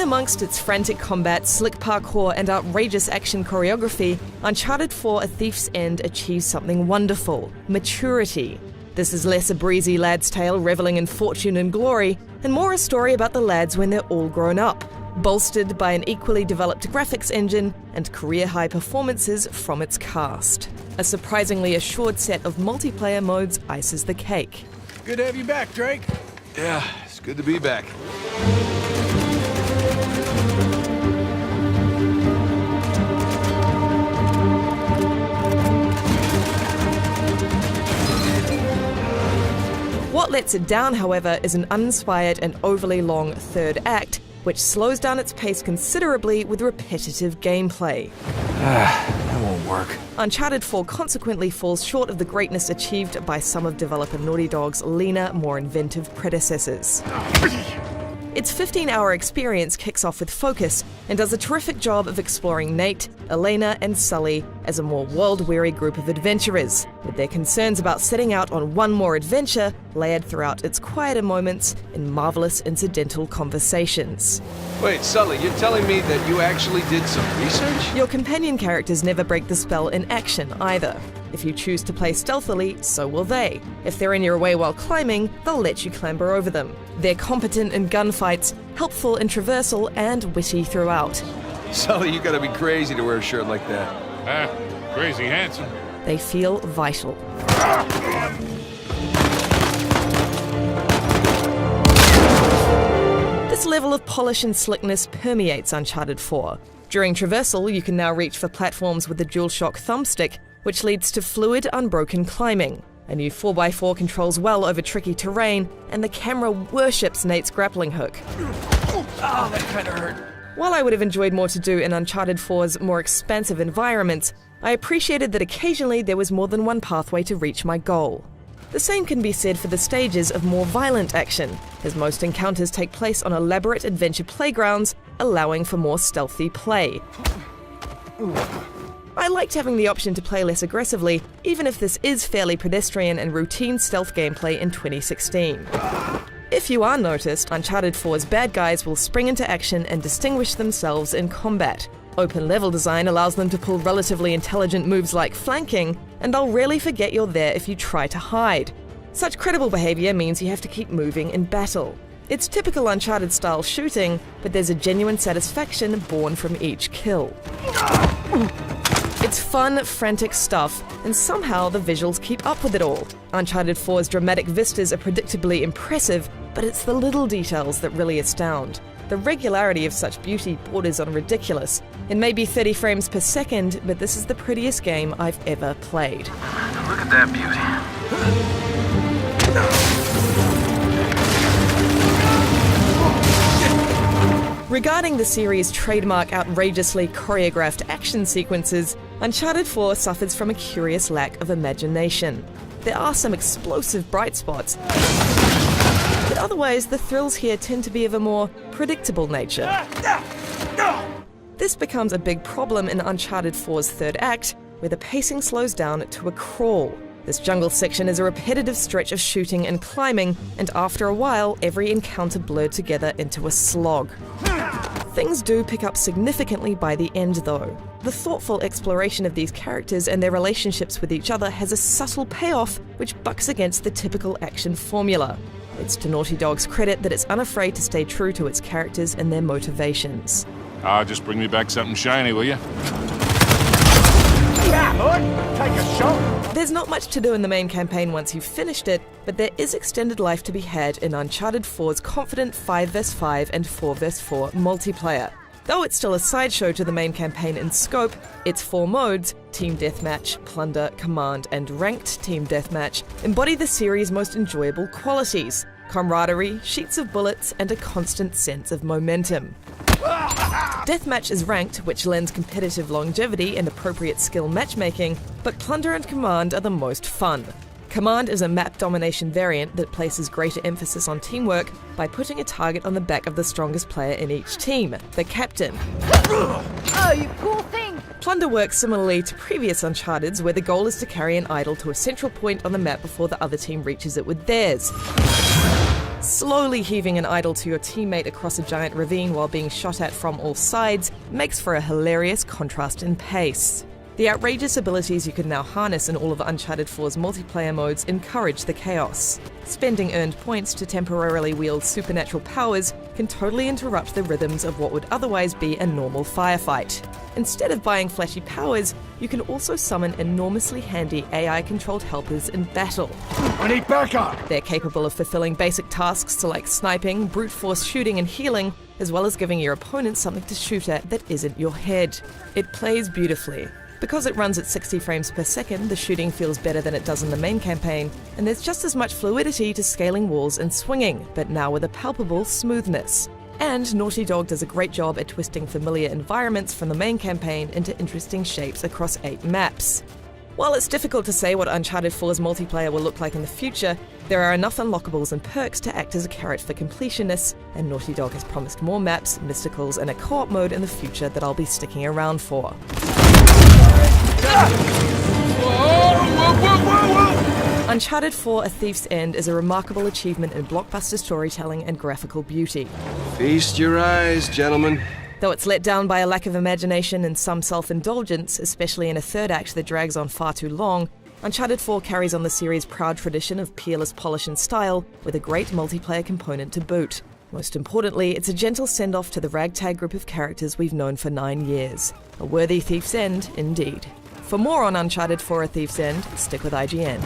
amongst its frantic combat, slick parkour, and outrageous action choreography, Uncharted 4: A Thief's End achieves something wonderful: maturity. This is less a breezy lad's tale reveling in fortune and glory, and more a story about the lads when they're all grown up, bolstered by an equally developed graphics engine and career-high performances from its cast. A surprisingly assured set of multiplayer modes ices the cake. Good to have you back, Drake. Yeah, it's good to be back. What lets it down, however, is an uninspired and overly long third act, which slows down its pace considerably with repetitive gameplay. That won't work. Uncharted 4 consequently falls short of the greatness achieved by some of developer Naughty Dog's leaner, more inventive predecessors. Its 15-hour experience kicks off with focus and does a terrific job of exploring Nate, Elena, and Sully as a more world-weary group of adventurers, with their concerns about setting out on one more adventure layered throughout its quieter moments in marvelous incidental conversations. Wait, Sully, you're telling me that you actually did some research? Your companion characters never break the spell in action either. If you choose to play stealthily, so will they. If they're in your way while climbing, they'll let you clamber over them. They're competent in gunfights, helpful in traversal, and witty throughout. Sully, you gotta be crazy to wear a shirt like that. Crazy handsome. They feel vital. This level of polish and slickness permeates Uncharted 4. During traversal, you can now reach for platforms with the DualShock thumbstick, which leads to fluid, unbroken climbing. A new 4x4 controls well over tricky terrain, and the camera worships Nate's grappling hook. Oh, that kinda hurt. While I would have enjoyed more to do in Uncharted 4's more expansive environments, I appreciated that occasionally there was more than one pathway to reach my goal. The same can be said for the stages of more violent action, as most encounters take place on elaborate adventure playgrounds, allowing for more stealthy play. I liked having the option to play less aggressively, even if this is fairly pedestrian and routine stealth gameplay in 2016. If you are noticed, Uncharted 4's bad guys will spring into action and distinguish themselves in combat. Open level design allows them to pull relatively intelligent moves like flanking, and they'll rarely forget you're there if you try to hide. Such credible behavior means you have to keep moving in battle. It's typical Uncharted-style shooting, but there's a genuine satisfaction born from each kill. It's fun, frantic stuff, and somehow the visuals keep up with it all. Uncharted 4's dramatic vistas are predictably impressive, but it's the little details that really astound. The regularity of such beauty borders on ridiculous. It may be 30 frames per second, but this is the prettiest game I've ever played. Look at that beauty. Regarding the series' trademark outrageously choreographed action sequences, Uncharted 4 suffers from a curious lack of imagination. There are some explosive bright spots, but otherwise the thrills here tend to be of a more predictable nature. This becomes a big problem in Uncharted 4's third act, where the pacing slows down to a crawl. This jungle section is a repetitive stretch of shooting and climbing, and after a while, every encounter blurred together into a slog. Things do pick up significantly by the end, though. The thoughtful exploration of these characters and their relationships with each other has a subtle payoff which bucks against the typical action formula. It's to Naughty Dog's credit that it's unafraid to stay true to its characters and their motivations. Just bring me back something shiny, will you? Yeah, bud. Take a shot. There's not much to do in the main campaign once you've finished it, but there is extended life to be had in Uncharted 4's confident 5 vs 5 and 4 vs 4 multiplayer. Though it's still a sideshow to the main campaign in scope, its 4 modes, Team Deathmatch, Plunder, Command, and Ranked Team Deathmatch, embody the series' most enjoyable qualities: camaraderie, sheets of bullets, and a constant sense of momentum. Deathmatch is ranked, which lends competitive longevity and appropriate skill matchmaking, but Plunder and Command are the most fun. Command is a map domination variant that places greater emphasis on teamwork by putting a target on the back of the strongest player in each team, the captain. Oh, you poor thing! Plunder works similarly to previous Uncharted's, where the goal is to carry an idol to a central point on the map before the other team reaches it with theirs. Slowly heaving an idol to your teammate across a giant ravine while being shot at from all sides makes for a hilarious contrast in pace. The outrageous abilities you can now harness in all of Uncharted 4's multiplayer modes encourage the chaos. Spending earned points to temporarily wield supernatural powers can totally interrupt the rhythms of what would otherwise be a normal firefight. Instead of buying flashy powers, you can also summon enormously handy AI-controlled helpers in battle. I need backup! They're capable of fulfilling basic tasks like sniping, brute force shooting and healing, as well as giving your opponent something to shoot at that isn't your head. It plays beautifully. Because it runs at 60 frames per second, the shooting feels better than it does in the main campaign, and there's just as much fluidity to scaling walls and swinging, but now with a palpable smoothness. And Naughty Dog does a great job at twisting familiar environments from the main campaign into interesting shapes across 8 maps. While it's difficult to say what Uncharted 4's multiplayer will look like in the future, there are enough unlockables and perks to act as a carrot for completionists, and Naughty Dog has promised more maps, mysticals, and a co-op mode in the future that I'll be sticking around for. Uncharted 4: A Thief's End is a remarkable achievement in blockbuster storytelling and graphical beauty. Feast your eyes, gentlemen. Though it's let down by a lack of imagination and some self-indulgence, especially in a third act that drags on far too long, Uncharted 4 carries on the series' proud tradition of peerless polish and style, with a great multiplayer component to boot. Most importantly, it's a gentle send-off to the ragtag group of characters we've known for 9 years. A worthy thief's end, indeed. For more on Uncharted 4: A Thief's End, stick with IGN.